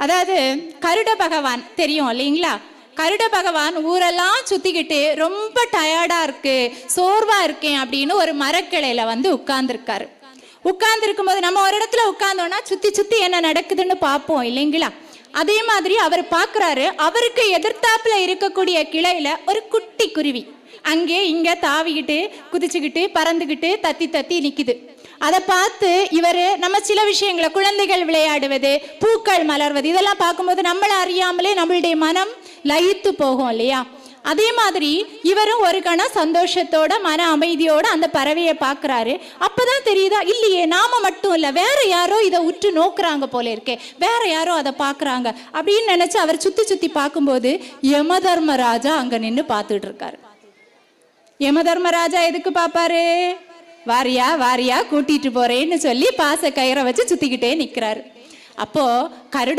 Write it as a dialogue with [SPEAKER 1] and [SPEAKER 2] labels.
[SPEAKER 1] அதாவது கருட பகவான் தெரியும் இல்லைங்களா? கருட பகவான் ஊரெல்லாம் சுத்திக்கிட்டு ரொம்ப டயர்டா இருக்கு, சோர்வா இருக்கேன் அப்படின்னு ஒரு மரக்கிளையில வந்து உட்கார்ந்துருக்காரு. உட்கார்ந்துருக்கும் போது நம்ம ஒரு இடத்துல உட்கார்ந்தோம்னா சுத்தி சுத்தி என்ன நடக்குதுன்னு பார்ப்போம் இல்லைங்களா? அதே மாதிரி அவர் பார்க்குறாரு, அவருக்கு எதிர்த்தாப்புல இருக்கக்கூடிய கிளையில ஒரு குட்டி குருவி அங்கே இங்க தாவிக்கிட்டு குதிச்சுக்கிட்டு பறந்துக்கிட்டு தத்தி தத்தி நிக்குது. அதை பார்த்து இவர் நம்ம சில விஷயங்களை, குழந்தைகள் விளையாடுவது, பூக்கள் மலர்வது, இதெல்லாம் பார்க்கும்போது நம்மளை அறியாமலே நம்மளுடைய மனம் லயித்து போகும் இல்லையா? அதே மாதிரி இவரும் ஒரு கணம் சந்தோஷத்தோட மன அமைதியோட அந்த பறவையை பார்க்குறாரு. அப்பதான் தெரியுதா, இல்லையே நாம மட்டும் இல்லை, வேற யாரோ இதை உற்று நோக்குறாங்க போல இருக்கே, வேற யாரோ அதை பார்க்குறாங்க அப்படின்னு நினைச்சு அவர் சுத்தி சுத்தி பார்க்கும்போது யமதர்மராஜா அங்க நின்று பார்த்துட்டு இருக்காரு. யமதர்மராஜா எதுக்கு பார்ப்பாரு? வாரியா வாரியா கூட்டிட்டு போறேன்னு சொல்லி பாச கயிறை வச்சு சுத்திக்கிட்டே நிக்கிறாரு. அப்போ கருட